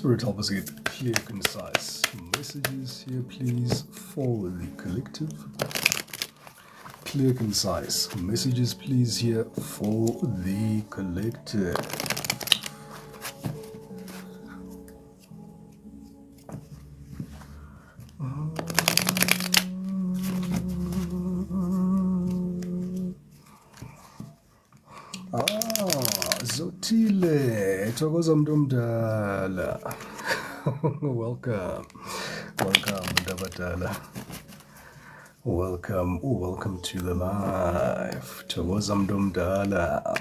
Spirit, help us get clear, concise messages here, please, for the collective. Clear, concise messages, please, here for the collective. Zotile, thokoza mntu omdala. Welcome Mdabadala. Welcome to the live. Thokoza mntu omdala.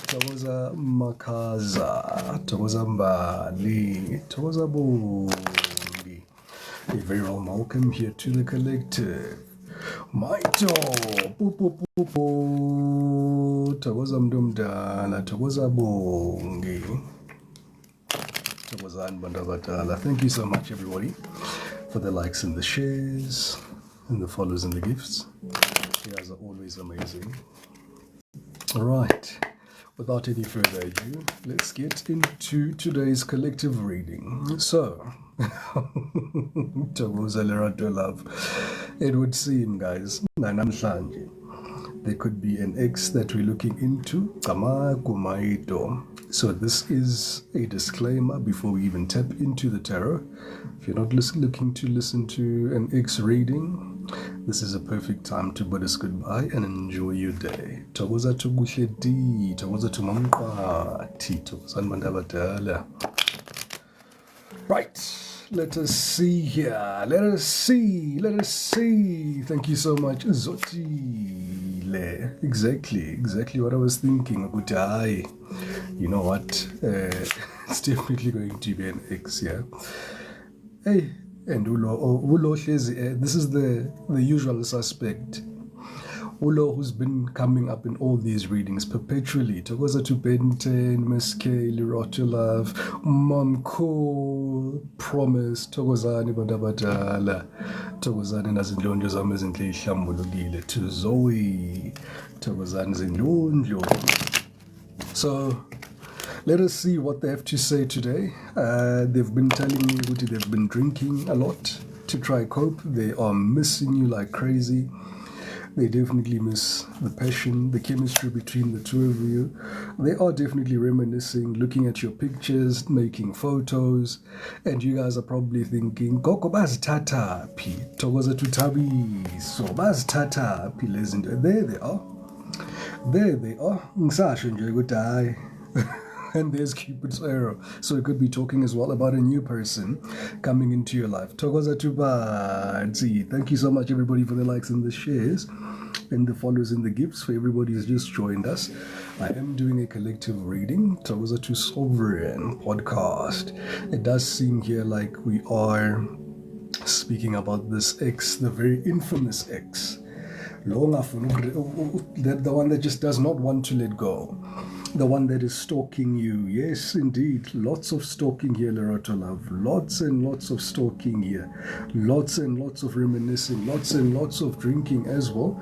Thokoza Makaza. Thokoza Mbali. Thokoza Bongi. A very warm welcome here to the collective. Maito. Thokoza mntu omdala. Thokoza Bongi. Thank you so much, everybody, for the likes and the shares and the follows and the gifts. You guys are always amazing. All right, without any further ado, let's get into today's collective reading. So, it would seem, guys, there could be an X that we're looking into. So this is a disclaimer before we even tap into the tarot. If you're not looking to listen to an X reading, this is a perfect time to bid us goodbye and enjoy your day. Thokoza tuguhledi, thokoza tumamqati, thokoza Mandabadala. Right. Let us see here. Let us see. Thank you so much. Zotile. Exactly what I was thinking. You know what? It's definitely going to be an X here. Hey, and Ulo this is the usual suspect. Ulo, who's been coming up in all these readings perpetually. Thokoza to Benten, Miss K, Liroto Love, Mom Cool, Promise, Thokozani Bandabadala, Thokozani Nazindlonjo Zamazindli Shambulugile, to Zoe, Thokozani Zindlonjo. So, let us see what they have to say today. They've been telling me that they've been drinking a lot to try cope. They are missing you like crazy. They definitely miss the passion, the chemistry between the two of you. They are definitely reminiscing, looking at your pictures, making photos, and you guys are probably thinking, Gogo bazithatha phi? Thokoza tuthabiso bazithatha phi lezi nto? There they are. Ngisasho nje ukuthi hayi. And there's Cupid's arrow. So it could be talking as well about a new person coming into your life. Thokoza tubanzi. Thank you so much, everybody, for the likes and the shares and the follows and the gifts. For everybody who's just joined us, I am doing a collective reading. Thokoza to Sovereign podcast. It does seem here like we are speaking about this X, the very infamous X. The one that just does not want to let go. The one that is stalking you. Yes, indeed. Lots of stalking here, Liroto Love. Lots and lots of stalking here. Lots and lots of reminiscing. Lots and lots of drinking as well.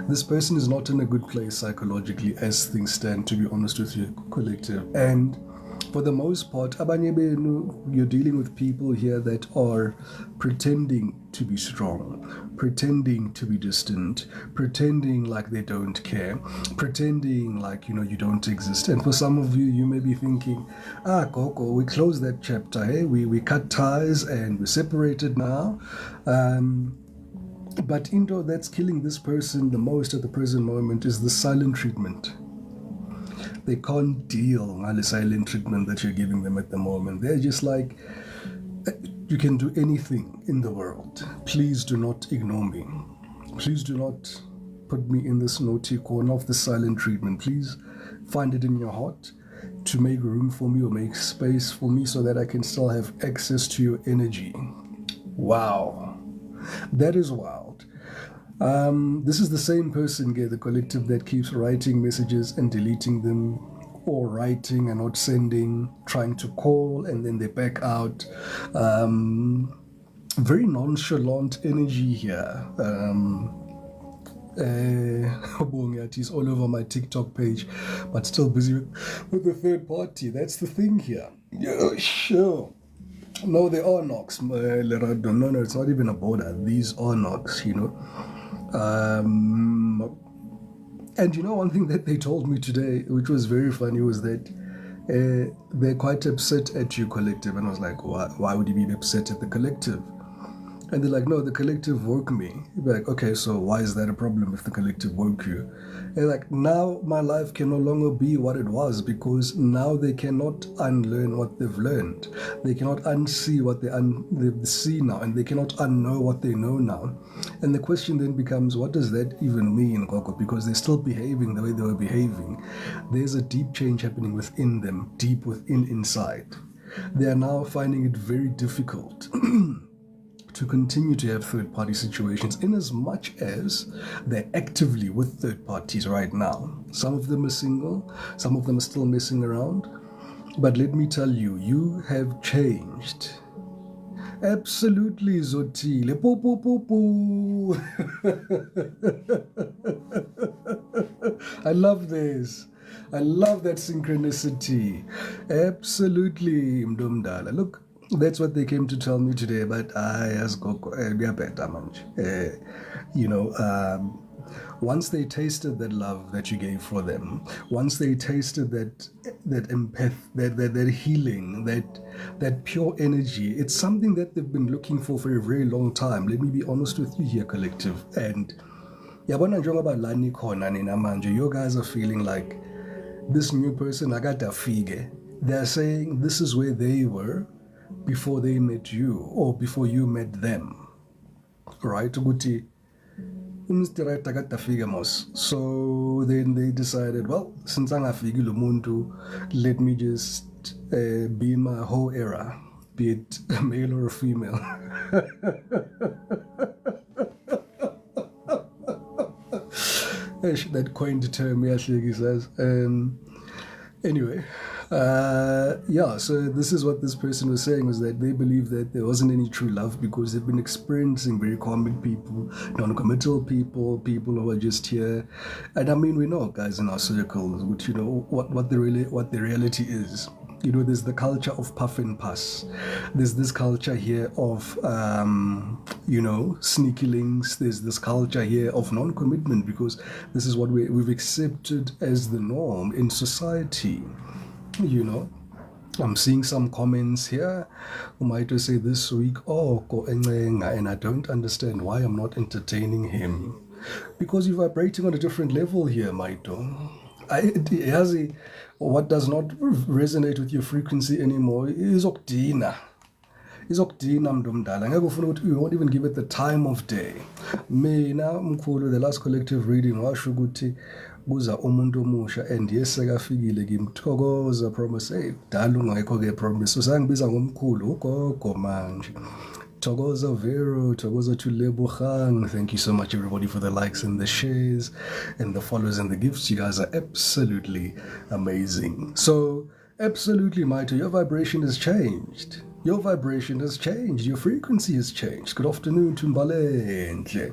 This person is not in a good place psychologically as things stand, to be honest with you, collective. And for the most part, you're dealing with people here that are pretending to be strong, pretending to be distant, pretending like they don't care, pretending like, you don't exist. And for some of you, you may be thinking, Coco, we closed that chapter, hey? We cut ties and we're separated now. But that's killing this person the most at the present moment is the silent treatment. They can't deal with the silent treatment that you're giving them at the moment. They're just like, you can do anything in the world. Please do not ignore me. Please do not put me in this naughty corner of the silent treatment. Please find it in your heart to make room for me or make space for me so that I can still have access to your energy. Wow. That is wild. This is the same person, the collective, that keeps writing messages and deleting them, or writing and not sending, trying to call and then they back out. Very nonchalant energy here. He's all over my TikTok page, but still busy with the third party. That's the thing here. Yeah, sure. No, they are knocks. No, it's not even a border. These are knocks, And one thing that they told me today, which was very funny, was that they're quite upset at you, collective. And I was like, why would you be upset at the collective? And they're like, no, the collective woke me. You'd be like, okay, so why is that a problem if the collective woke you? And like, now my life can no longer be what it was, because now they cannot unlearn what they've learned. They cannot unsee what they see now, and they cannot unknow what they know now. And the question then becomes, what does that even mean, Koko? Because they're still behaving the way they were behaving. There's a deep change happening within them, deep within inside. They are now finding it very difficult to continue to have third-party situations, in as much as they're actively with third parties right now. Some of them are single, some of them are still messing around. But let me tell you, you have changed. Absolutely, Zotile. Po, po, po, po. I love this. I love that synchronicity. Absolutely, Mdomdala. Look, that's what they came to tell me today, but I asked Gogo, we are better, once they tasted that love that you gave for them, once they tasted that empath, that healing, that pure energy, it's something that they've been looking for a very long time. Let me be honest with you here, collective. And you guys are feeling like this new person, I got a figure. They're saying this is where they were before they met you, or before you met them, right? So then they decided, well, since I'm let me just be in my whole era, be it male or female. That coined term, he says. Anyway, so this is what this person was saying, was that they believe that there wasn't any true love because they've been experiencing very karmic people, non-committal people who are just here. And I mean, we know, guys, in our circles, which what the reality is. There's the culture of puff and pass. There's this culture here of, sneaky links. There's this culture here of non-commitment, because this is what we've accepted as the norm in society. I'm seeing some comments here who might say this week, and I don't understand why I'm not entertaining him. Because you're vibrating on a different level here, Maito. What does not resonate with your frequency anymore is Okdina. Mndomdala. You won't even give it the time of day. The last collective reading washo ukuthi kuza umuntu omusha, and yes sekafikile ngimthokoza promise. Dala ungekho ke promise. So sangibiza ngomkhulu ugogo manje. Togoza Vero, Togoza Tulebohang. Thank you so much, everybody, for the likes and the shares and the follows and the gifts. You guys are absolutely amazing. So, absolutely, Maito, your vibration has changed. Your vibration has changed. Your frequency has changed. Good afternoon, Tumbalente.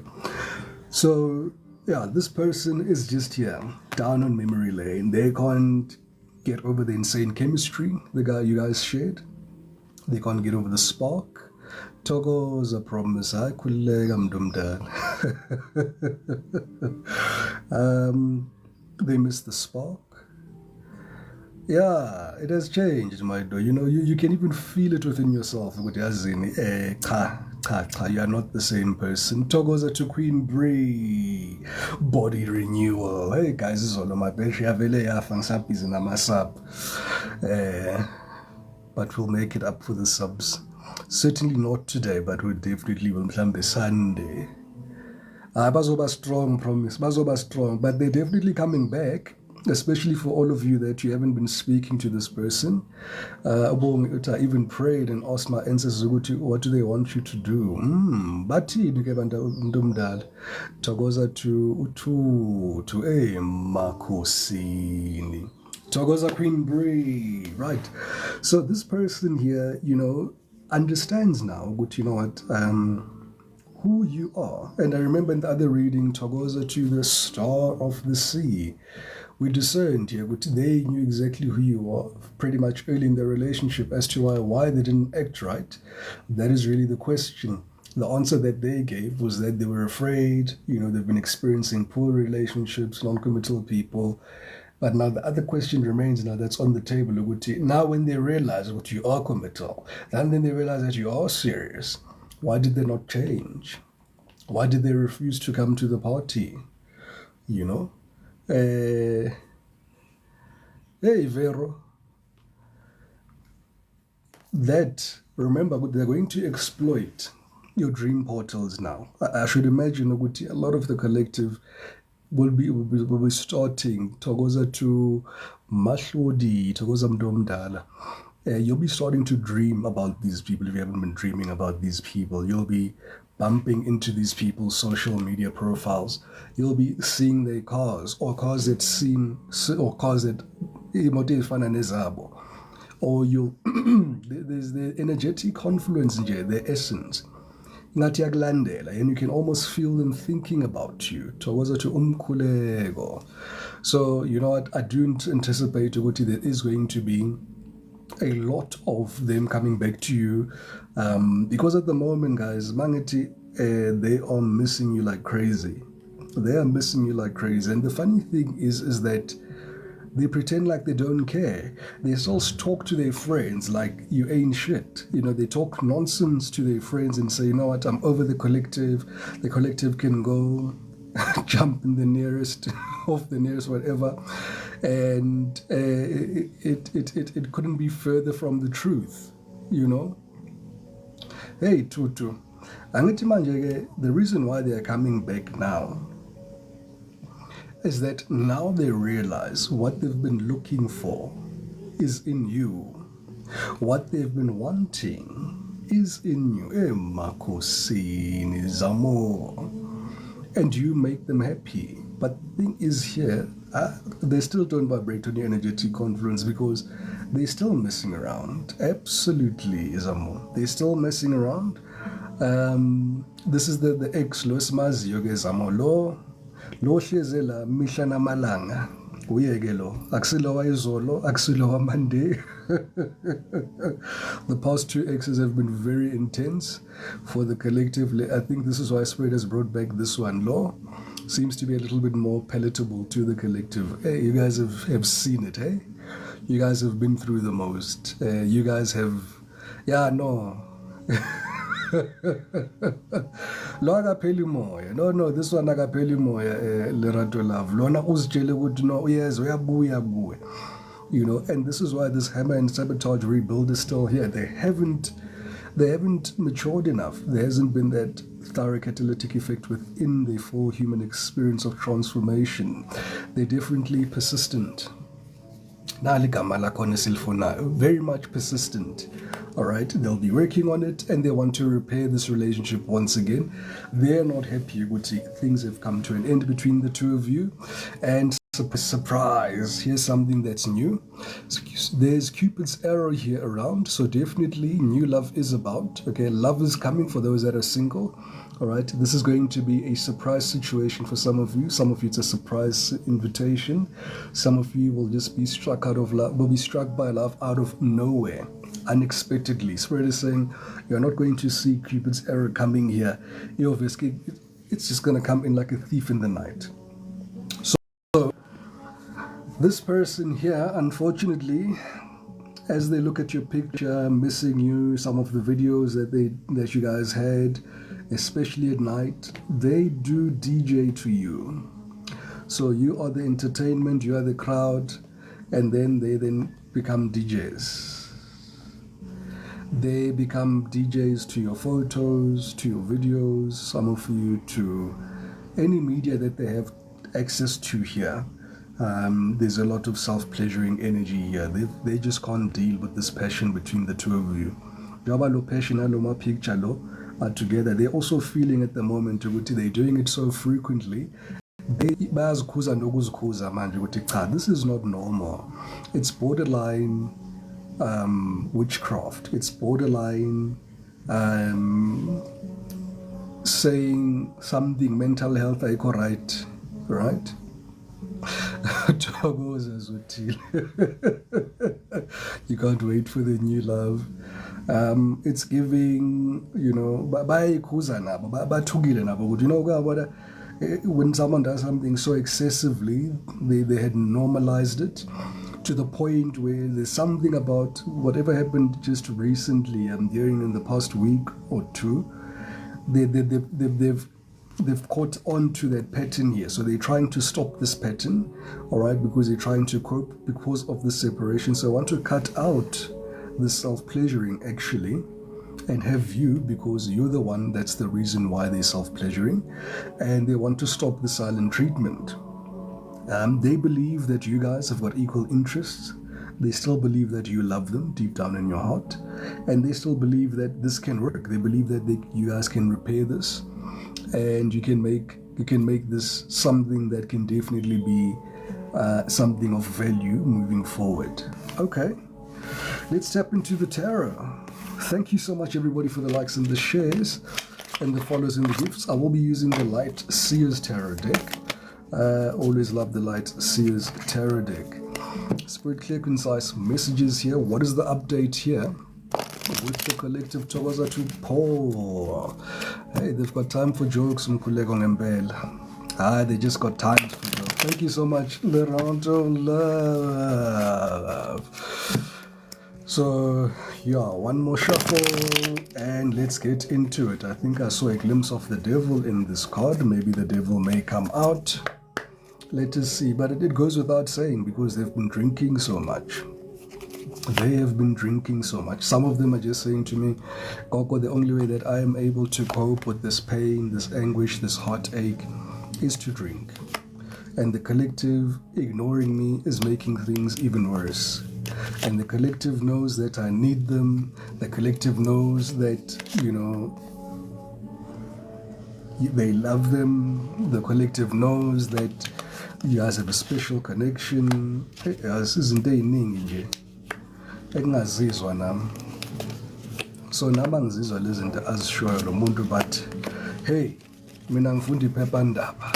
So, this person is just here, down on memory lane. They can't get over the insane chemistry the guy you guys shared. They can't get over the spark. Togo's a promise. I could leg they miss the spark. Yeah, it has changed, my door. You can even feel it within yourself. You are not the same person. Togo's to Queen Bree. Body renewal. Hey guys, this is all of my best. But we'll make it up for the subs. Certainly not today, but we definitely will be Sunday. Bazoba strong, promise. Bazoba strong, but they're definitely coming back, especially for all of you that you haven't been speaking to this person. I even prayed and asked my ancestors, what do they want you to do? Bati ndumdal. Togoza to Makosini. Togoza Queen Bree. Right. So this person here, understands now, but who you are. And I remember in the other reading, Togoza to the star of the sea. We discerned here, but they knew exactly who you are pretty much early in the relationship. As to why they didn't act right, that is really the question. The answer that they gave was that they were afraid, they've been experiencing poor relationships, non-committal people. But now the other question remains, now that's on the table. Now when they realize what you are committal, and then they realize that you are serious, why did they not change? Why did they refuse to come to the party? Hey, Vero. Remember, they're going to exploit your dream portals now. I should imagine a lot of the collective will be starting Togoza to Mahlodi, Togoza Mdomdala. You'll be starting to dream about these people. If you haven't been dreaming about these people, you'll be bumping into these people's social media profiles. You'll be seeing their cars, or cars that or you'll there's the energetic confluence in here, their essence. And you can almost feel them thinking about you. So, you know what? I do anticipate there is going to be a lot of them coming back to you. Because at the moment, guys, they are missing you like crazy. They are missing you like crazy. And the funny thing is that they pretend like they don't care. They still talk to their friends like you ain't shit. They talk nonsense to their friends and say, you know what, I'm over the collective. The collective can go jump in the nearest of the nearest whatever. And it couldn't be further from the truth, Hey, Tutu. The reason why they are coming back now is that now they realize what they've been looking for is in you. What they've been wanting is in you. And you make them happy. But the thing is here, they still don't vibrate on your energetic confluence because they're still messing around. Absolutely, Zamo. They're still messing around. This is the ex, Lo Smazi, Zamo. Lo hlezela mihla namalanga uyeke lo akusilo wayizolo akusilo wamande. The past two exes have been very intense for the collective. I think this is why Spirit has brought back this one. Law seems to be a little bit more palatable to the collective. Hey, you guys have seen it, hey? You guys have been through the most. You guys have, lo akapheli moya no this one akapheli moya lerato love lona uzitshele ukuthi no uyeza uyabuya kuwe, and this is why this hammer and sabotage rebuild is still here. They haven't matured enough. There hasn't been that thorough catalytic effect within the full human experience of transformation. They're definitely persistent. Very much persistent. All right, they'll be working on it and they want to repair this relationship once again. They're not happy with things have come to an end between the two of you. And surprise, here's something that's new. There's Cupid's arrow here around, so definitely new love is about. Okay, love is coming for those that are single. All right, this is going to be a surprise situation for some of you. Some of you it's a surprise invitation. Some of you will just be struck out of love, will be struck by love out of nowhere, unexpectedly. Spirit is saying you're not going to see Cupid's arrow coming here. It's just going to come in like a thief in the night. So this person here, unfortunately, as they look at your picture, missing you, some of the videos that you guys had, especially at night, they do DJ to you. So you are the entertainment, you are the crowd, and then they become DJs. They become DJs to your photos, to your videos, some of you to any media that they have access to here. There's a lot of self-pleasuring energy here. They just can't deal with this passion between the two of you. Passion and picture are together. They're also feeling at the moment they're doing it so frequently. This is not normal. It's borderline witchcraft. It's borderline saying something, mental health ayikho right, right? You can't wait for the new love. It's giving, you know, when someone does something so excessively, they had normalized it to the point where there's something about whatever happened just recently and during in the past week or two, they've caught on to that pattern here. So they're trying to stop this pattern, all right, because they're trying to cope because of the separation. So I want to cut out the self-pleasuring actually and have you, because you're the one that's the reason why they're self-pleasuring, and they want to stop the silent treatment. They believe that you guys have got equal interests. They still believe that you love them deep down in your heart, and they still believe that this can work. They believe that you guys can repair this, and you can make this something that can definitely be something of value moving forward. Okay, let's tap into the tarot. Thank you so much, everybody, for the likes and the shares and the follows and the gifts. I will be using the Light Seers Tarot deck. Always love the Light Seers Tarot deck. Spirit, clear, concise messages here. What is the update here with the collective Thokoza to Paul? Hey, they've got time for jokes. They just got time for jokes. Thank you so much. The round of love. So, yeah, one more shuffle and let's get into it. I think I saw a glimpse of the devil in this card. Maybe the devil may come out. Let us see. But it goes without saying, because they've been drinking so much. They have been drinking so much. Some of them are just saying to me, Koko, the only way that I am able to cope with this pain, this anguish, this heartache is to drink. And the collective ignoring me is making things even worse. And the collective knows that I need them. The collective knows that, you know, they love them. The collective knows that you guys have a special connection. So nami angizizwa lezi zinto azishoyo lo muntu, but hey, mina ngifunda iphephandaba.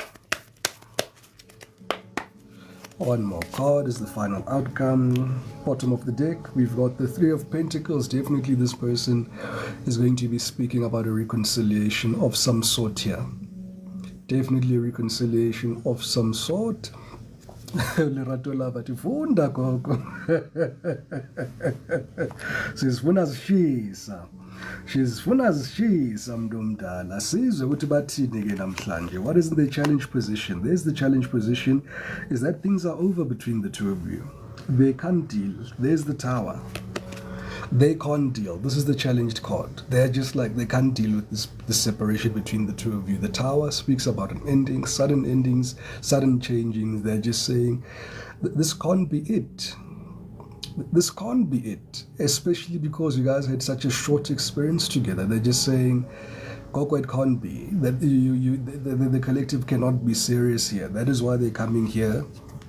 One more card is the final outcome. Bottom of the deck, we've got the Three of Pentacles. Definitely this person is going to be speaking about a reconciliation of some sort here. Definitely a reconciliation of some sort. Lerato lava tifunda gogo. Sizifuna zishisa. Sizifuna zishisa mntu omdala. Sizwe ukuthi bathini ke namhlanje. What is the challenge position? There's the challenge position, is that things are over between the two of you. They can't deal. There's the Tower. They can't deal. This is the challenged card. They're just like, they can't deal with this separation between the two of you. The Tower speaks about an ending, sudden endings, sudden changing. They're just saying, this can't be it. This can't be it, especially because you guys had such a short experience together. They're just saying, Koko, it can't be. That the collective cannot be serious here. That is why they're coming here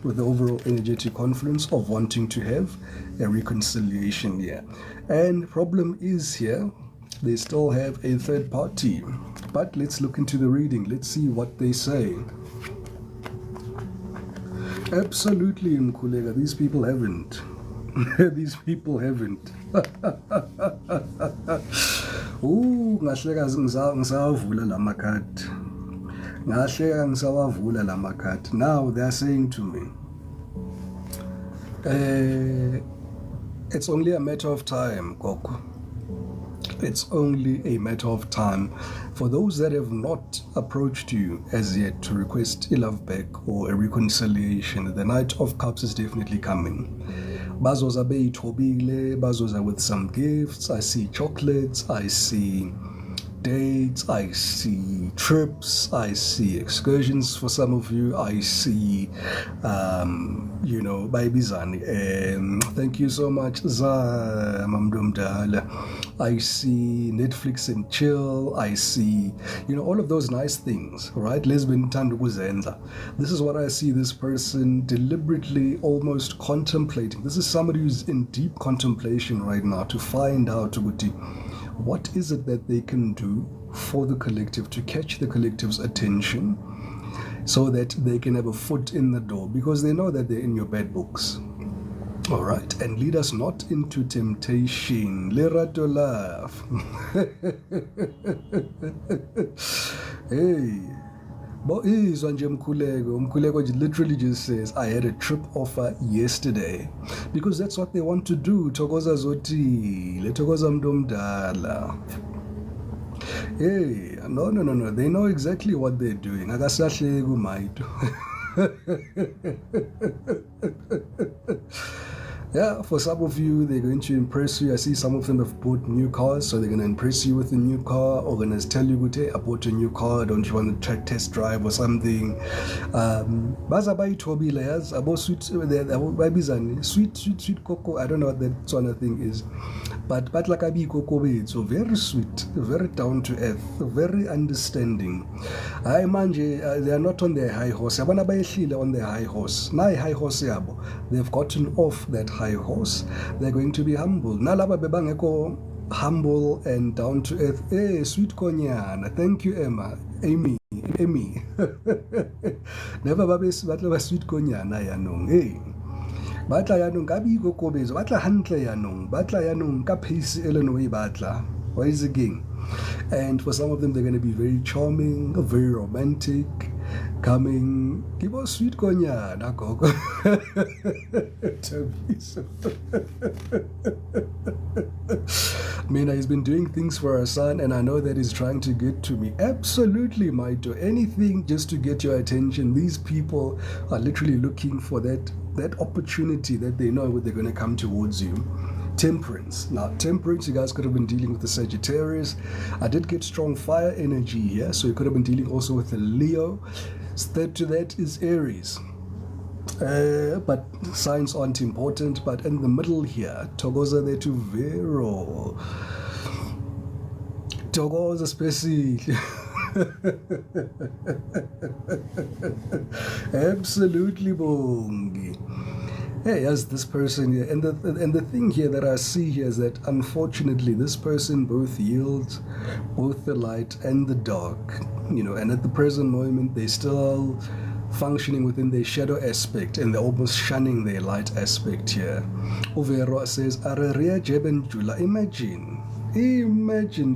with the overall energetic confluence of wanting to have a reconciliation here. And problem is here, they still have a third party. But let's look into the reading. Let's see what they say. Absolutely, Mkulega, these people haven't. These people haven't. Ooh, ngahleka ngisawavula lamakhadi. Ngahleka ngisawavula lamakhadi. Now they are saying to me, it's only a matter of time, Koko. It's only a matter of time. For those that have not approached you as yet to request a love back or a reconciliation, the Knight of Cups is definitely coming. Bazoza beyithobile, bazoza with some gifts. I see chocolates, I see dates, I see trips, I see excursions for some of you, I see, you know, baibizani. Thank you so much, Mamdumdala. I see Netflix and chill, I see, you know, all of those nice things, right? Lesbian Tandukuzenza. This is what I see this person deliberately almost contemplating. This is somebody who's in deep contemplation right now to find out what is it that they can do for the collective to catch the collective's attention so that they can have a foot in the door, because they know that they're in your bad books. All right, and lead us not into temptation. Lerato laugh. Hey. Mkhuleko literally just says, I had a trip offer yesterday, because that's what they want to do. Tokoza zotile, tokoza mdomdala. Hey, no. They know exactly what they're doing. Akasahleki uMaito. Yeah, for some of you, they're going to impress you. I see some of them have bought new cars, so they're going to impress you with a new car, or going to tell you, hey, I bought a new car, don't you want to test drive or something? Sweet cocoa, I don't know what that sort of thing is. But like I be cocoa, so very sweet, very down to earth, very understanding. I manje, they are not on their high horse. On their high horse. Na high horse yabo. They've gotten off that high horse. They're going to be humble. Nalaba bebangeko humble and down to earth. Hey, sweet konyana. Thank you, Emma. Amy. Never babes batla sweet konyana yanong. Hey. Batla yanong gabi go kobezo. Batla hantle yanong. Batla yanong kapisi elonoi batla. Why is the king? And for some of them, they're going to be very charming, very romantic, coming. Give us sweet konyana, gogo. Mina, he's been doing things for our son, and I know that he's trying to get to me. Absolutely, Maito. Anything just to get your attention. These people are literally looking for that opportunity that they know they're going to come towards you. Temperance. Now, temperance, you guys could have been dealing with the Sagittarius. I did get strong fire energy here, so you could have been dealing also with the Leo. Third to that is Aries. But signs aren't important. But in the middle here, Togoza there to Vero. Togoza especially. Absolutely bongi. Hey, as this person here, and the thing here that I see here is that unfortunately this person both yields both the light and the dark, and at the present moment they're still functioning within their shadow aspect, and they're almost shunning their light aspect here. Overo says, Araria Jebenjula, imagine,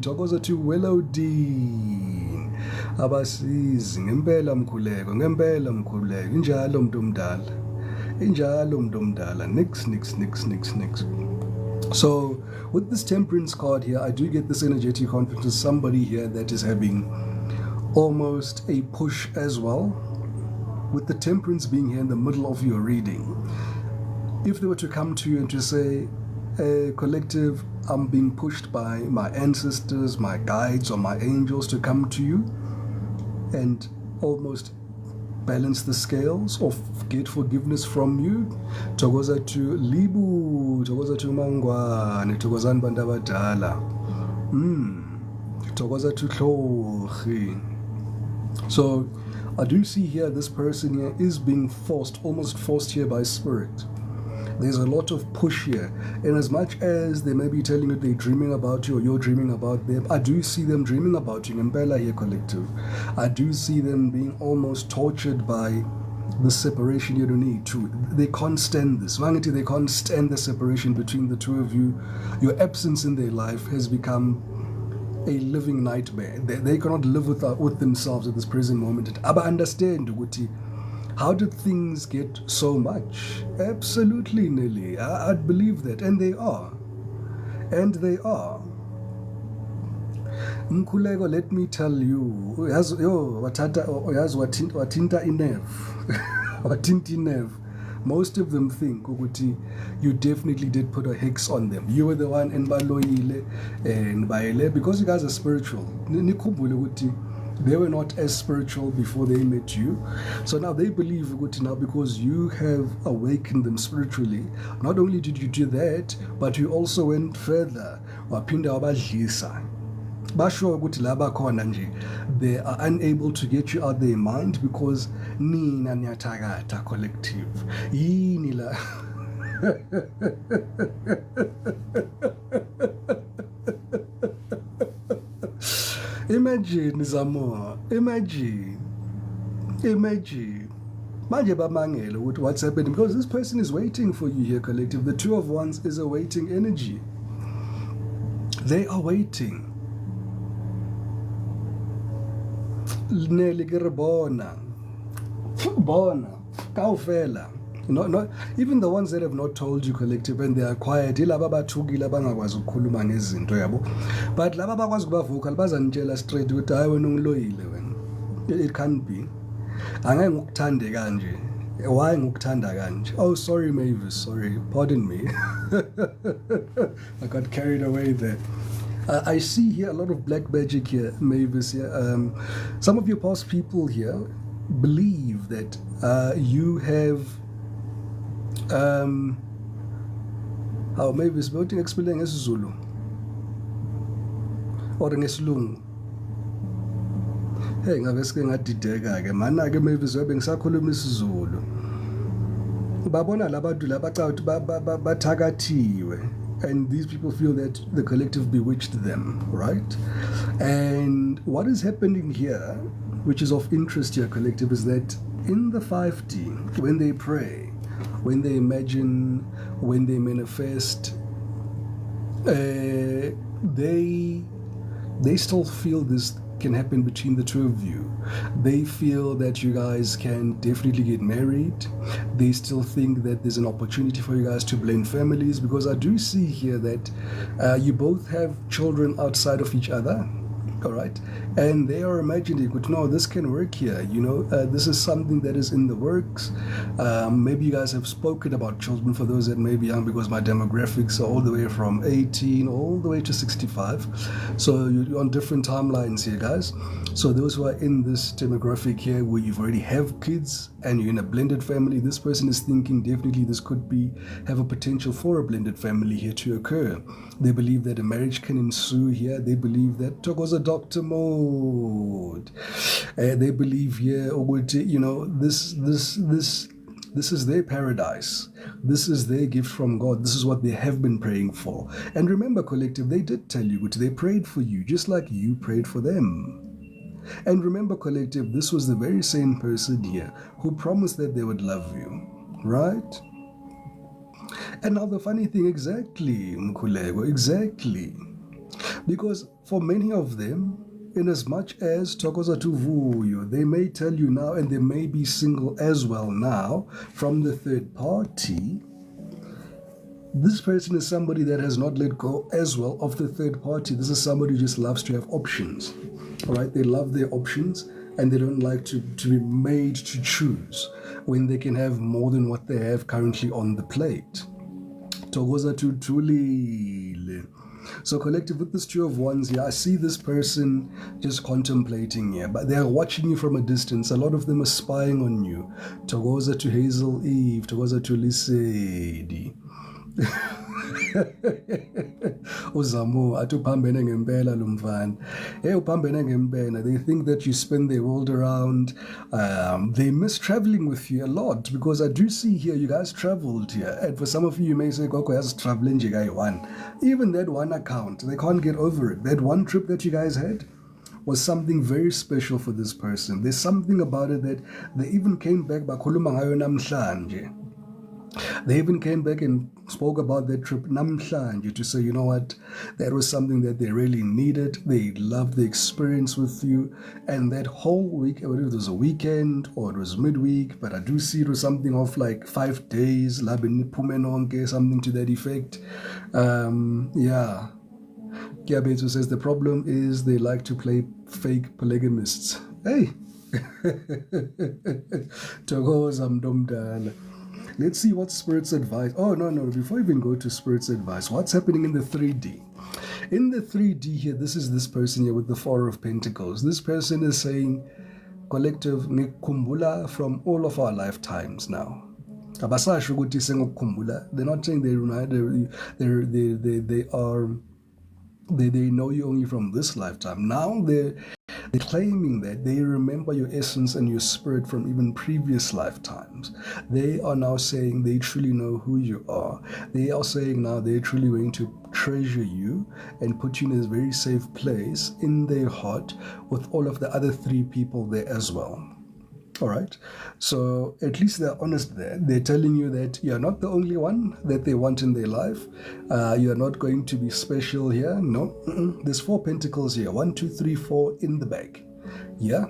Tokoza to Wellodine. Abasizi, ngempela mkhuleko, injalo mntumdala. Nix. So with this temperance card here, I do get this energetic conflict with somebody here that is having almost a push as well, with the temperance being here in the middle of your reading. If they were to come to you and to say, collective, I'm being pushed by my ancestors, my guides, or my angels to come to you and almost balance the scales or get forgiveness from you, Togoza to Libu, Togoza to Mangwane, Togozan Bandabadala, Togoza to Klochi. So I do see here this person here is being almost forced here by spirit. There's a lot of push here, and as much as they may be telling you they're dreaming about you or you're dreaming about them, I do see them dreaming about you. Ngempela here, collective. I do see them being almost tortured by the separation you don't need to. They can't stand this. They can't stand the separation between the two of you. Your absence in their life has become a living nightmare. They cannot live with themselves at this present moment. But understand, Guti, how did things get so much? Absolutely, Nelly. I'd believe that. And they are. Mkhuleko, let me tell you, watinta inev. Most of them think, Ukuti, you definitely did put a hex on them. You were the one in Baloile and Baile, because you guys are spiritual. They were not as spiritual before they met you. So now they believe, Ukuti, now because you have awakened them spiritually, not only did you do that, but you also went further. Wapinda wabadlisa. Basho ukuthi laba khona nje, they are unable to get you out their mind because nina niyathakatha collective. Yini la Imagine, Zamo. Imagine. Manje bamangele with what's happening, because this person is waiting for you here, collective. The Two of Wands is a waiting energy. They are waiting. Neli bona. Kaufela. Not even the ones that have not told you, collective, and they are quiet. Ilaba bathukile abangakwazi ukukhuluma ngezinto yabo. But laba bakwazi kuba vocal bazanitshela straight ukuthi hayi wena ungiloyile wena. It can't be. Angeke ngikuthande kanje. Why ngikuthanda kanje? Oh, sorry Mavis, sorry. Pardon me. I got carried away there. I see here a lot of black magic here, Mavis here. Some of your past people here believe that you have how Mavis voting explain ngesizulu or ngesilungu. Hey, ngabe sike ngadideka ke mana ke Mavis webe ngisakhuluma isiZulu. Babona labantu labacawuthi bathakathiwe, and these people feel that the collective bewitched them, right? And what is happening here, which is of interest here, collective, is that in the 5D, when they pray, when they imagine, when they manifest, they still feel this can happen between the two of you. They feel that you guys can definitely get married. They still think that there's an opportunity for you guys to blend families, because I do see here that you both have children outside of each other. All right, and they are imagining, no, this can work here, you know, this is something that is in the works. Maybe you guys have spoken about children, for those that may be young, because my demographics are all the way from 18 all the way to 65, so you're on different timelines here, guys. So those who are in this demographic here, where you've already have kids and you're in a blended family, this person is thinking definitely this could have a potential for a blended family here to occur. They believe that a marriage can ensue here. They believe that Togo's a doctor mode. They believe here, you know, this is their paradise. This is their gift from God. This is what they have been praying for. And remember, collective, they did tell you, they prayed for you, just like you prayed for them. And remember, collective, this was the very same person here who promised that they would love you, right? And now the funny thing, exactly, Mkhuleko, exactly. Because for many of them, in as much as Tokoza Tuvuyo, they may tell you now, and they may be single as well now, from the third party, this person is somebody that has not let go as well of the third party. This is somebody who just loves to have options, all right? They love their options, and they don't like to be made to choose when they can have more than what they have currently on the plate. Togoza Tutulile. So collective, with this Two of Wands here, I see this person just contemplating here, but they are watching you from a distance. A lot of them are spying on you. Togoza to Hazel Eve, Togoza to Lisedi. Uzamo atuphambene ngempela lo mfana. Hey, uphambene ngempela. They think that you spend their world around. They miss traveling with you a lot, because I do see here you guys traveled here, and for some of you may say Koko has traveling guy one. Even that one account, they can't get over it. That one trip that you guys had was something very special for this person. There's something about it that they even came back bakhuluma ngayo namhlanje. They even came back and spoke about that trip namhlanje to say, you know what, that was something that they really needed. They loved the experience with you. And that whole week, whether it was a weekend or it was midweek, but I do see it was something of like 5 days, something to that effect. Yeah. Kiabetu says the problem is they like to play fake polygamists. Hey! Togoza mdomdala. Let's see what Spirit's advice. Oh, no. Before we even go to Spirit's advice, what's happening in the 3D? In the 3D here, this is this person here with the Four of Pentacles. This person is saying, collective, ngikumbula from all of our lifetimes now. They're not saying they know you only from this lifetime. Now They're claiming that they remember your essence and your spirit from even previous lifetimes. They are now saying they truly know who you are. They are saying now they're truly going to treasure you and put you in a very safe place in their heart with all of the other 3 people there as well. All right, so at least they're honest there. They're telling you that you're not the only one that they want in their life. You're not going to be special here. No, there's 4 pentacles here. 1, 2, 3, 4 in the bag. Yeah.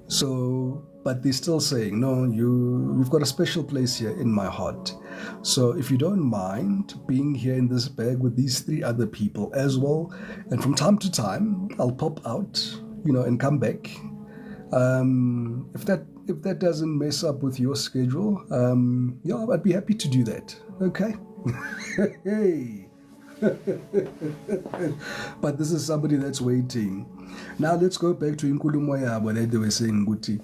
So, but they're still saying, no, you've got a special place here in my heart. So if you don't mind being here in this bag with these 3 other people as well, and from time to time, I'll pop out, and come back. If that doesn't mess up with your schedule, yeah, I'd be happy to do that. Okay. Hey. But this is somebody that's waiting. Now let's go back to Inkulumo yabo that they were saying, Guti.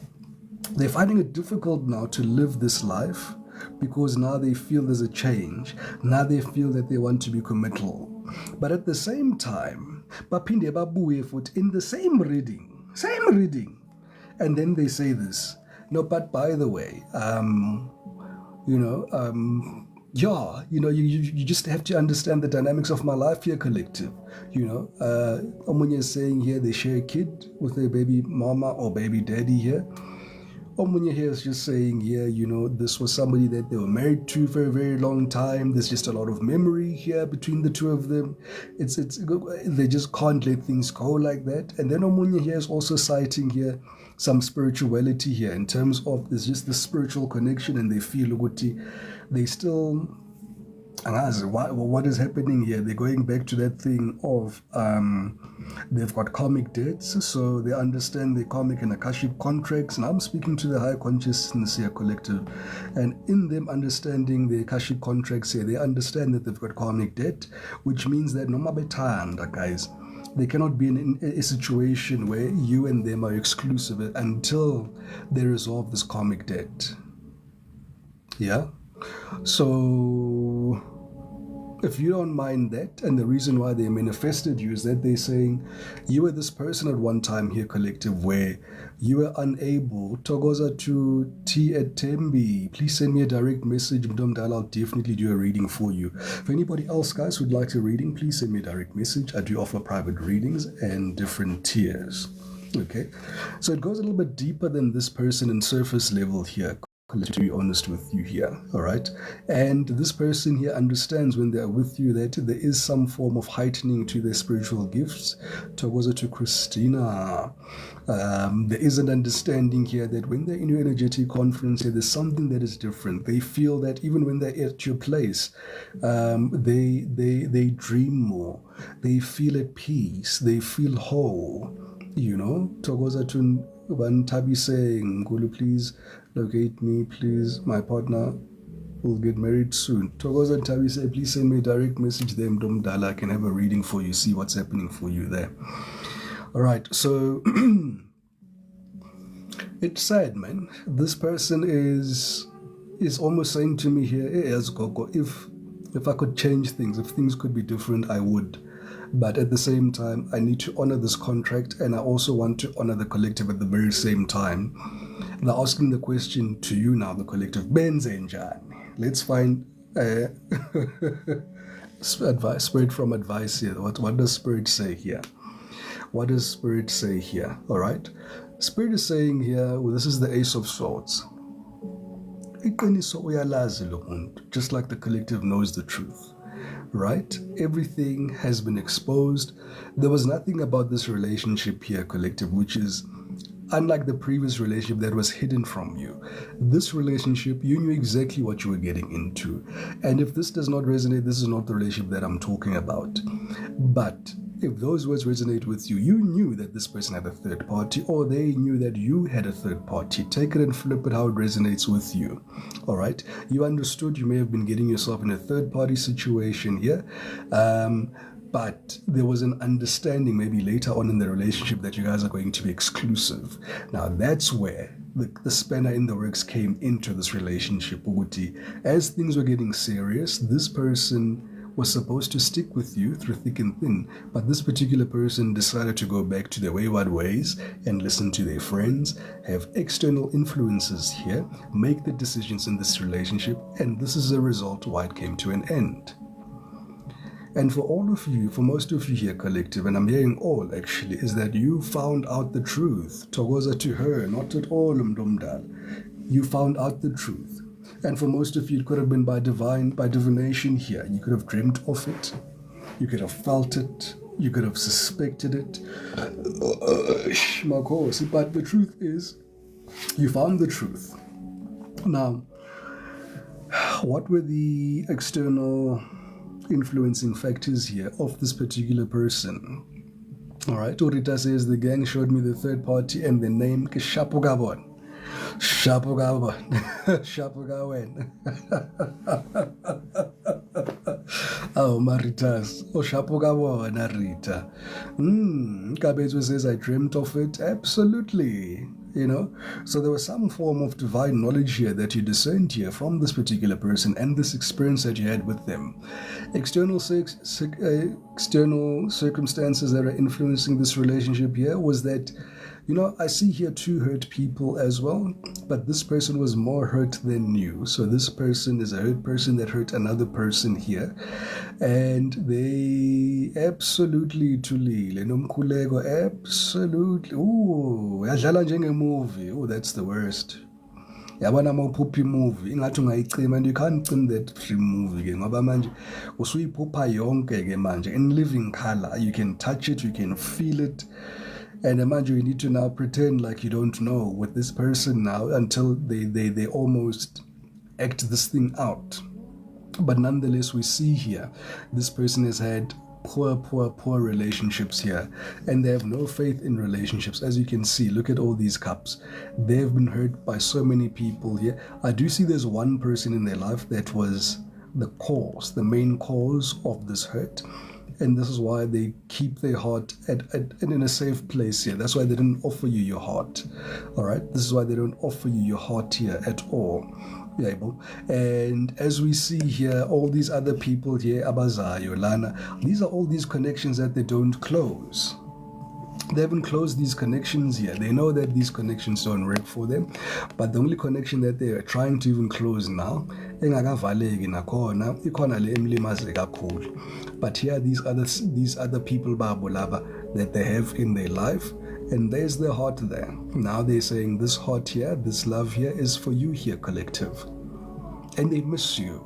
They're finding it difficult now to live this life because now they feel there's a change. Now they feel that they want to be committal. But at the same time, in the same reading, and then they say this. No, but by the way, you just have to understand the dynamics of my life here, collective. Omunye is saying here they share a kid with their baby mama or baby daddy here. Omunye here is just saying here, this was somebody that they were married to for a very long time. There's just a lot of memory here between the 2 of them. It's they just can't let things go like that. And then Omunye here is also citing here some spirituality here in terms of there's just this spiritual connection, and they feel they still, what is happening here? They're going back to that thing of they've got karmic debts, so they understand the karmic and akashic contracts. And I'm speaking to the high consciousness here, collective, and in them understanding the akashic contracts here, they understand that they've got karmic debt, which means that no matter guys, they cannot be in a situation where you and them are exclusive until they resolve this karmic debt. Yeah? So, if you don't mind that, and the reason why they manifested you is that they're saying you were this person at one time here, collective, where you were unable. Togoza to T at Tembi. Please send me a direct message. I'll definitely do a reading for you. For anybody else, guys, who'd like a reading, please send me a direct message. I do offer private readings and different tiers. Okay, so it goes a little bit deeper than this person in surface level here. To be honest with you here, all right? And this person here understands when they're with you that there is some form of heightening to their spiritual gifts. Togoza to Christina. There is an understanding here that when they're in your energetic conference here, there's something that is different. They feel that even when they're at your place, they dream more. They feel at peace. They feel whole. Togoza to Tabi saying, Gulu, please locate me, please. My partner will get married soon. Togoza and Tabi say, please send me a direct message there, Mdomdala. I can have a reading for you, see what's happening for you there. All right, so it's sad, man. This person is almost saying to me here, hey, Gogo, if I could change things, if things could be different, I would. But at the same time, I need to honor this contract, and I also want to honor the collective at the very same time. They're asking the question to you now, the collective. Benzenjan. Let's find advice, spirit from advice here. What does spirit say here? What does spirit say here? All right. Spirit is saying here, well, this is the Ace of Swords. Just like the collective knows the truth. Right? Everything has been exposed. There was nothing about this relationship here, collective, which is unlike the previous relationship that was hidden from you. This relationship, you knew exactly what you were getting into. And if this does not resonate, this is not the relationship that I'm talking about. But if those words resonate with you, you knew that this person had a third party, or they knew that you had a third party. Take it and flip it how it resonates with you. All right? You understood you may have been getting yourself in a third party situation here. But there was an understanding maybe later on in the relationship that you guys are going to be exclusive. Now that's where the spanner in the works came into this relationship. As things were getting serious, this person was supposed to stick with you through thick and thin, but this particular person decided to go back to their wayward ways and listen to their friends, have external influences here, make the decisions in this relationship, and this is the result why it came to an end. And for all of you, for most of you here, collective, and I'm hearing all actually, is that you found out the truth. Togoza to her, not at all, Mdomdal. You found out the truth. And for most of you, it could have been by divination here. You could have dreamt of it. You could have felt it. You could have suspected it. But the truth is, you found the truth. Now, what were the external influencing factors here of this particular person? All right, Orita says the gang showed me the third party and the name Shapogabon. Shapogabon. Shapogawen. Oh, Maritas. Oh, Shapogabon, Arita. Kabezo says, I dreamt of it. Absolutely. You know, so there was some form of divine knowledge here that you discerned here from this particular person and this experience that you had with them. External circumstances that are influencing this relationship here was that, you know, I see here two hurt people as well, but this person was more hurt than you. So this person is a hurt person that hurt another person here. And they absolutely tulile. Absolutely. Ooh, yadlala njenge-movie. Oh, that's the worst. Yabona mawuphupha movie ingathi ungayicima and you can't cim that free movie ke ngoba manje usuyiphupha yonke ke manje in living color. You can touch it, you can feel it. And imagine you need to now pretend like you don't know with this person now until they almost act this thing out. But nonetheless, we see here, this person has had poor relationships here. And they have no faith in relationships. As you can see, look at all these cups. They have been hurt by so many people here. I do see there's one person in their life that was the cause, the main cause of this hurt. And this is why they keep their heart in a safe place here. That's why they don't offer you your heart. All right? This is why they don't offer you your heart here at all. And as we see here, all these other people here, Abazayo, Lana, these are all these connections that they don't close. They haven't closed these connections here. They know that these connections don't work for them, but the only connection that they are trying to even close now, but here these other people that they have in their life, and there's their heart there. Now they're saying this heart here, this love here is for you here, collective. And they miss you.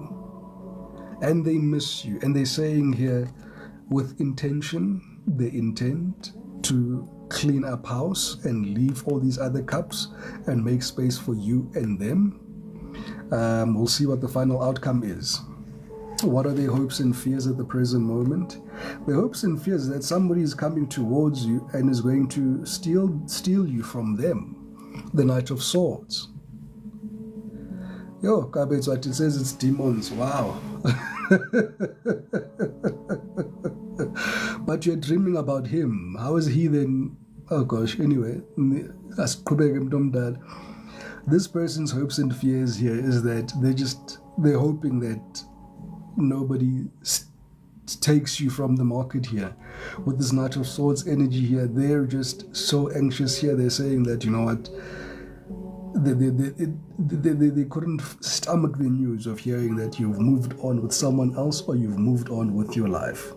And they miss you. And they're saying here, with intention, they intend to clean up house and leave all these other cups and make space for you and them. We'll see what the final outcome is. What are their hopes and fears at the present moment? Their hopes and fears that somebody is coming towards you and is going to steal you from them. The Knight of Swords. Yo, Kabetz, what it says, it's demons. Wow. But you're dreaming about him. How is he then? Oh gosh, anyway. This person's hopes and fears here is that they're hoping that nobody takes you from the market here. With this Knight of Swords energy here, they're just so anxious here. They're saying that, you know what, they couldn't stomach the news of hearing that you've moved on with someone else or you've moved on with your life.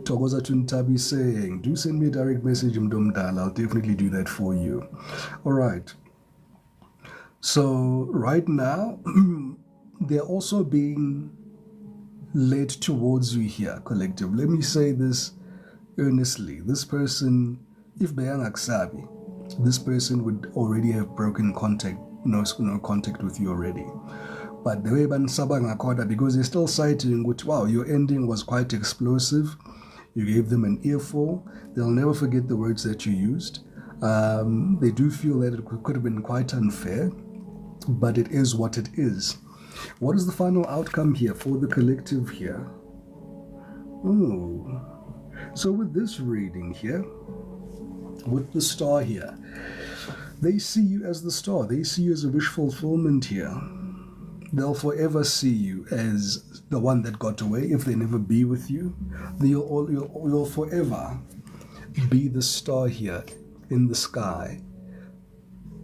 Togoza Tuntabi saying, do send me a direct message, Mdomdal. I'll definitely do that for you. All right. So right now, they're also being led towards you here, collective. Let me say this earnestly. This person, if Bayang Aksabi, this person would already have broken contact, no contact with you already. But the way Sabang Akoda, because they're still citing, which, wow, your ending was quite explosive. You gave them an earful. They'll never forget the words that you used. They do feel that it could have been quite unfair, but it is what it is. What is the final outcome here for the collective here? Ooh. So with this reading here, with the star here, they see you as the star. They see you as a wish fulfillment here. They'll forever see you as the one that got away. If they never be with you, you'll forever be the star here in the sky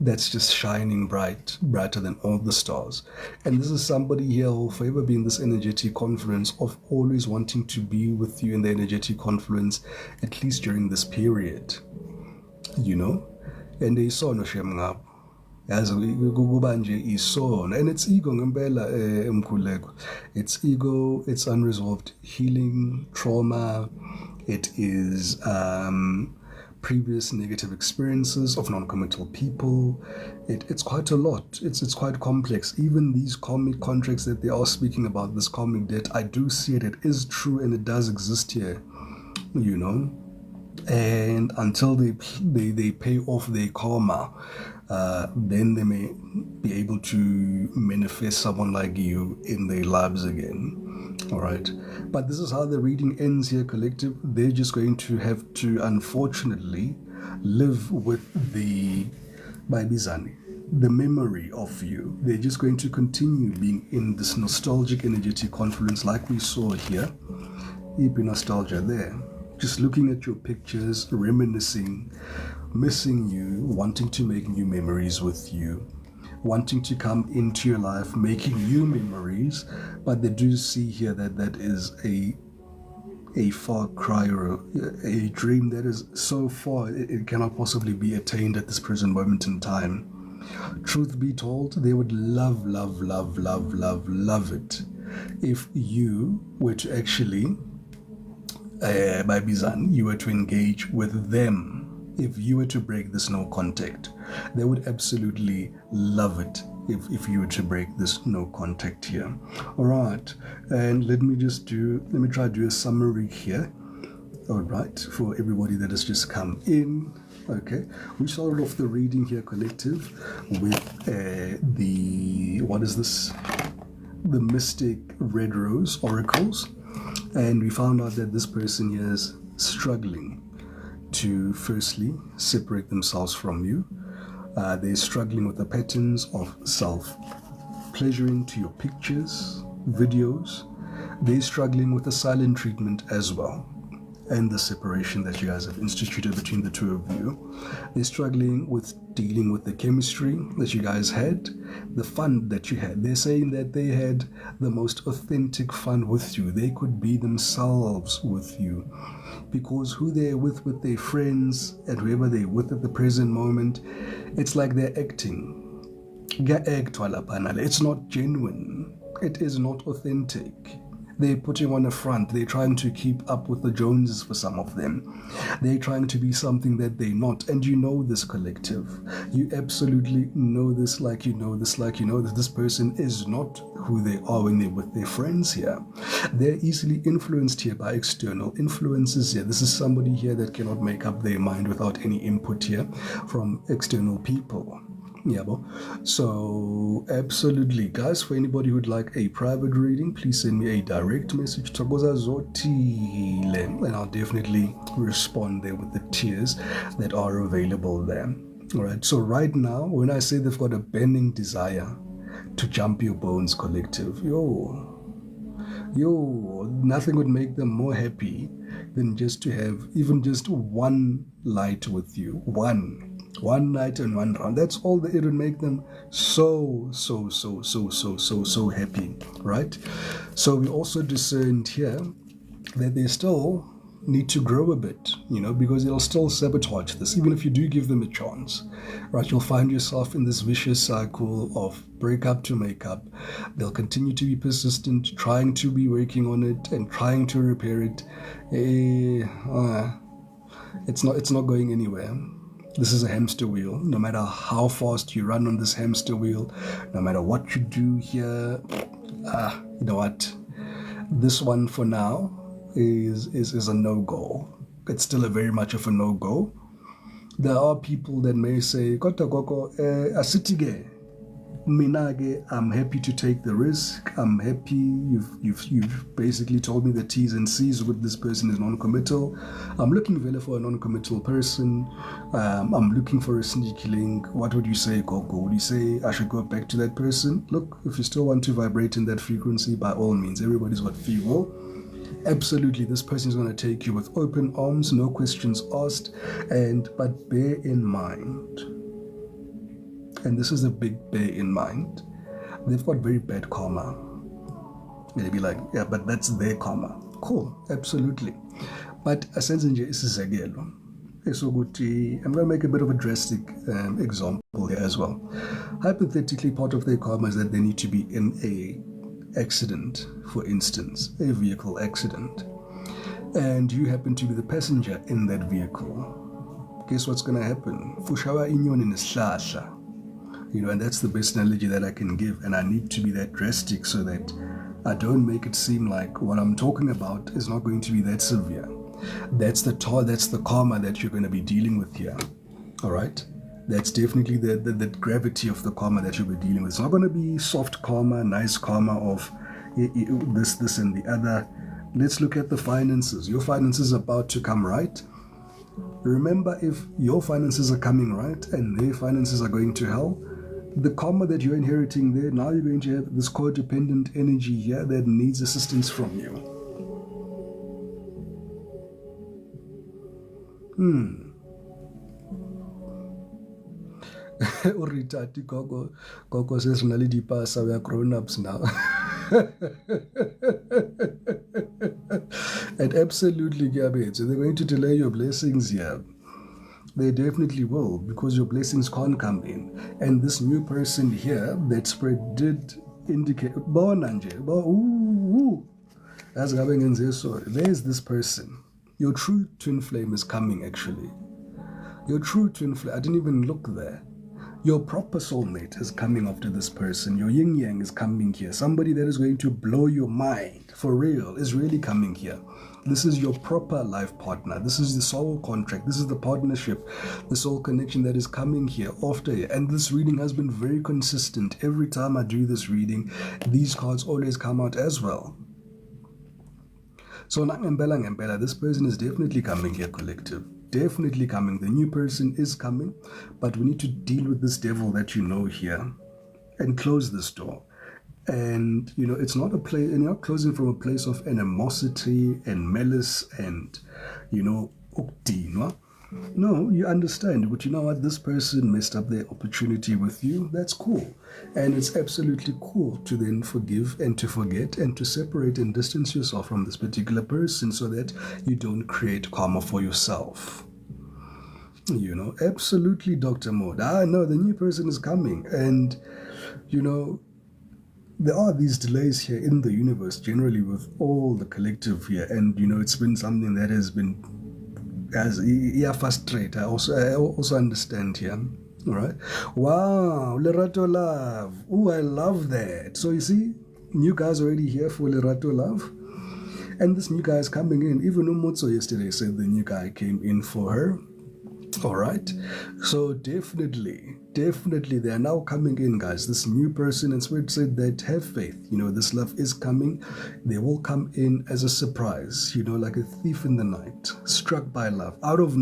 that's just shining brighter than all the stars. And this is somebody here who will forever be in this energetic confluence of always wanting to be with you in the energetic confluence, at least during this period, you know. And they saw no shame up as isono, and it's ego ngempela emkhuleko. It's ego, it's unresolved healing trauma, it is previous negative experiences of non-committal people. It's quite a lot. It's quite complex. Even these karmic contracts that they are speaking about, this karmic debt, I do see it. It is true and it does exist here, you know. And until they pay off their karma, then they may be able to manifest someone like you in their lives again. All right, but this is how the reading ends here, collective. They're just going to have to, unfortunately, live with the memory of you. They're just going to continue being in this nostalgic energetic confluence like we saw here. Ipi nostalgia there. Just looking at your pictures, reminiscing, missing you, wanting to make new memories with you, wanting to come into your life, making new memories. But they do see here that is a far cry or a dream that is so far it cannot possibly be attained at this present moment in time. Truth be told, they would love it if you were to actually by Bizan, you were to engage with them. If you were to break this no contact, they would absolutely love it if you were to break this no contact here. All right, and let me try to do a summary here. All right, for everybody that has just come in. Okay, we started off the reading here, collective, with the Mystic Red Rose Oracles. And we found out that this person here is struggling to firstly separate themselves from you. They're struggling with the patterns of self-pleasuring to your pictures, videos. They're struggling with the silent treatment as well, and the separation that you guys have instituted between the two of you. They're struggling with dealing with the chemistry that you guys had, the fun that you had. They're saying that they had the most authentic fun with you. They could be themselves with you, because who they're with their friends and whoever they're with at the present moment, it's like they're acting. It's not genuine. It is not authentic. They're putting on a front. They're trying to keep up with the Joneses for some of them. They're trying to be something that they're not. And you know this, collective. You absolutely know this, like you know that this person is not who they are when they're with their friends here. They're easily influenced here by external influences here. This is somebody here that cannot make up their mind without any input here from external people. Yeah, so absolutely, guys, for anybody who'd like a private reading, please send me a direct message to Zotile, and I'll definitely respond there with the tiers that are available there. All right, so right now, when I say they've got a burning desire to jump your bones, collective, nothing would make them more happy than just to have even just one light with you, one night and one round. That's all that it would make them so happy, right? So we also discerned here that they still need to grow a bit, because they'll still sabotage this, even if you do give them a chance, right? You'll find yourself in this vicious cycle of break up to make up. They'll continue to be persistent, trying to be working on it and trying to repair it. It's not going anywhere. This is a hamster wheel. No matter how fast you run on this hamster wheel, no matter what you do here, you know what? This one for now is a no-go. It's still a very much of a no-go. There are people that may say, "Kota koko asitige Minage, I'm happy to take the risk. I'm happy you've basically told me the T's and C's with this person is non-committal. I'm looking really for a non-committal person. I'm looking for a sneaky link. What would you say, Gogo? Would you say I should go back to that person? Look, if you still want to vibrate in that frequency, by all means, everybody's got free will. Absolutely, this person is going to take you with open arms, no questions asked, but bear in mind, and this is a big bear in mind, they've got very bad karma. Maybe like, yeah, but that's their karma. Cool, absolutely. But asenze isizekelo esokuthi, I'm going to make a bit of a drastic example here as well. Hypothetically, part of their karma is that they need to be in a accident, for instance, a vehicle accident, and you happen to be the passenger in that vehicle. Guess what's going to happen? Fushawa inyoni nesihlahla. And that's the best analogy that I can give, and I need to be that drastic so that I don't make it seem like what I'm talking about is not going to be that severe. That's the karma that you're going to be dealing with here. All right? That's definitely the gravity of the karma that you'll be dealing with. It's not going to be soft karma, nice karma of this and the other. Let's look at the finances. Your finances are about to come right. Remember, if your finances are coming right and their finances are going to hell, the karma that you're inheriting there, now you're going to have this codependent energy here that needs assistance from you. Uritati Gogo says reality pass, we are grown-ups now. And absolutely, Gabby, so they're going to delay your blessings here. They definitely will, because your blessings can't come in. And this new person here, that spread did indicate, there's this person. Your true twin flame is coming, actually. Your true twin flame, I didn't even look there. Your proper soulmate is coming after this person. Your yin yang is coming here. Somebody that is going to blow your mind for real is really coming here. This is your proper life partner. This is the soul contract. This is the partnership, the soul connection that is coming here after you. And this reading has been very consistent. Every time I do this reading, these cards always come out as well. So Ngempela, this person is definitely coming here, collective. Definitely coming. The new person is coming, but we need to deal with this devil that you know here and close this door. And it's not a place, and you're not closing from a place of animosity and malice and ukti. No, you understand, but you know what? This person messed up their opportunity with you. That's cool. And it's absolutely cool to then forgive and to forget and to separate and distance yourself from this particular person so that you don't create karma for yourself. Absolutely, Dr. Maud. I know the new person is coming. And, there are these delays here in the universe, generally with all the collective here. And, it's been something that has been frustrate. I also understand here. All right. Wow, Lerato Love. Oh, I love that. So you see, new guys already here for Lerato Love. And this new guy is coming in. Even Umutso yesterday said the new guy came in for her. All right. So definitely they are now coming in, guys. This new person, and Spirit said that have faith. This love is coming. They will come in as a surprise, like a thief in the night, struck by love.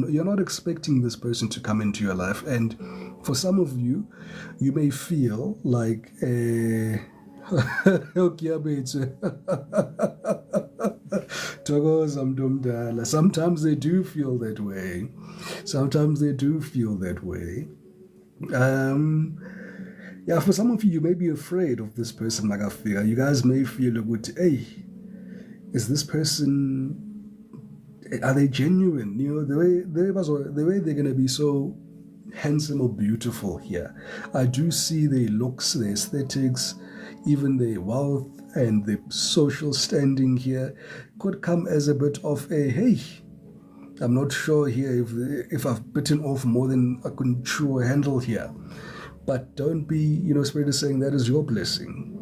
You're not expecting this person to come into your life. And for some of you, you may feel like sometimes they do feel that way. For some of you, you may be afraid of this person. Like I feel, you guys may feel good. Hey, is this person? Are they genuine? The way they're gonna be so handsome or beautiful here. I do see their looks, their aesthetics, even their wealth and the social standing here could come as a bit of a hey. I'm not sure here if I've bitten off more than I can chew or handle here. But don't be, Spirit is saying that is your blessing.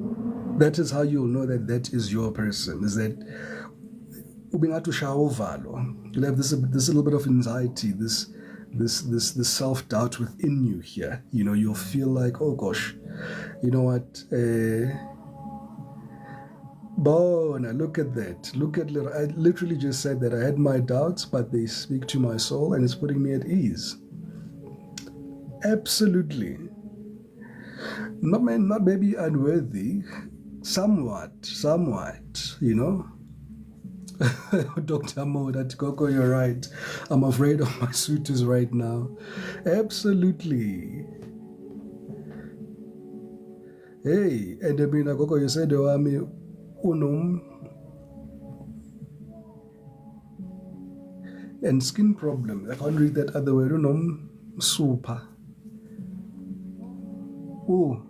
That is how you'll know that is your person. Is that you'll have this little bit of anxiety, this self-doubt within you here. You'll feel like, oh gosh, You know what? Bona, look at that. Look at little. I literally just said that I had my doubts, but they speak to my soul and it's putting me at ease. Absolutely. Not maybe unworthy. Somewhat, you know. Dr. Mo, that Coco, you're right. I'm afraid of my suitors right now. Absolutely. Hey, and I mean, Coco, you said, unum and skin problem. I can't read that other word. Unum super. Oh,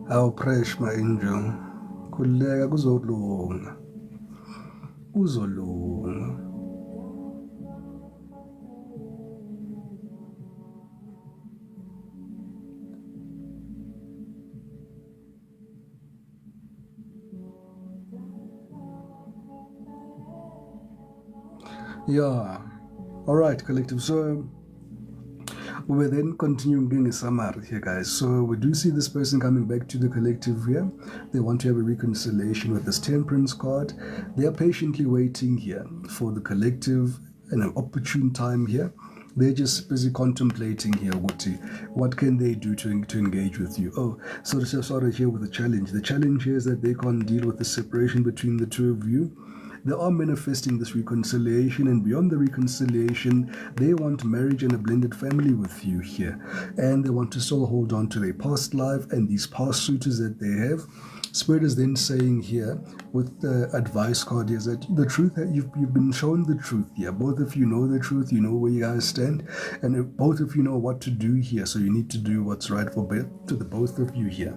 how fresh, my angel. Kulega kuzolunga. Uzolunga. Yeah. All right, collective. So we're then continuing doing a summary here, guys. So we do see this person coming back to the collective here. They want to have a reconciliation with this Temperance card. They are patiently waiting here for the collective and an opportune time here. They're just busy contemplating here what can they do to engage with you. Oh, so sort of here with the challenge. The challenge here is that they can't deal with the separation between the two of you. They are manifesting this reconciliation, and beyond the reconciliation, they want marriage and a blended family with you here. And they want to still hold on to their past life and these past suitors that they have. Spirit is then saying here with the advice card is that the truth, that you've been shown the truth here. Both of you know the truth, you know where you guys stand, and both of you know what to do here. So you need to do what's right for to the both of you here,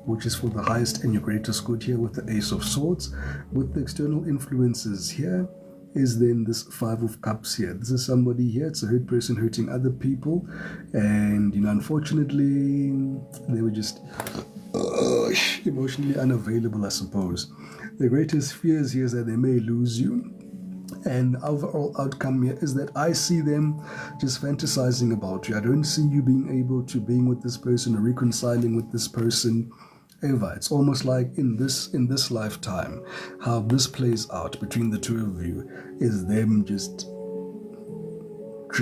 which is for the highest and your greatest good here with the Ace of Swords. With the external influences here is then this Five of Cups here. This is somebody here, it's a hurt person hurting other people, and unfortunately they were just emotionally unavailable, I suppose. The greatest fears here is that they may lose you. And the overall outcome here is that I see them just fantasizing about you. I don't see you being able to being with this person or reconciling with this person ever. It's almost like in this lifetime, how this plays out between the two of you is them just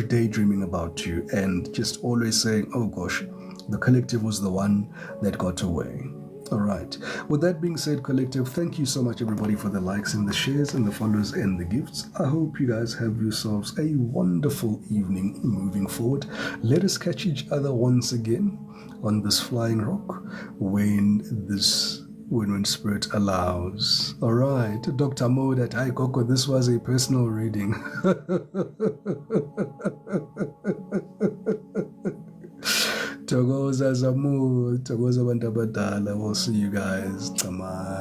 daydreaming about you and just always saying, oh gosh, the collective was the one that got away. All right. With that being said, collective, thank you so much, everybody, for the likes and the shares and the follows and the gifts. I hope you guys have yourselves a wonderful evening moving forward. Let us catch each other once again on this flying rock when Spirit allows. All right. Dr. Mo, that hi, Coco, this was a personal reading. Togoza Zamu, Togoza Bantabadala. We'll see you guys. Come on.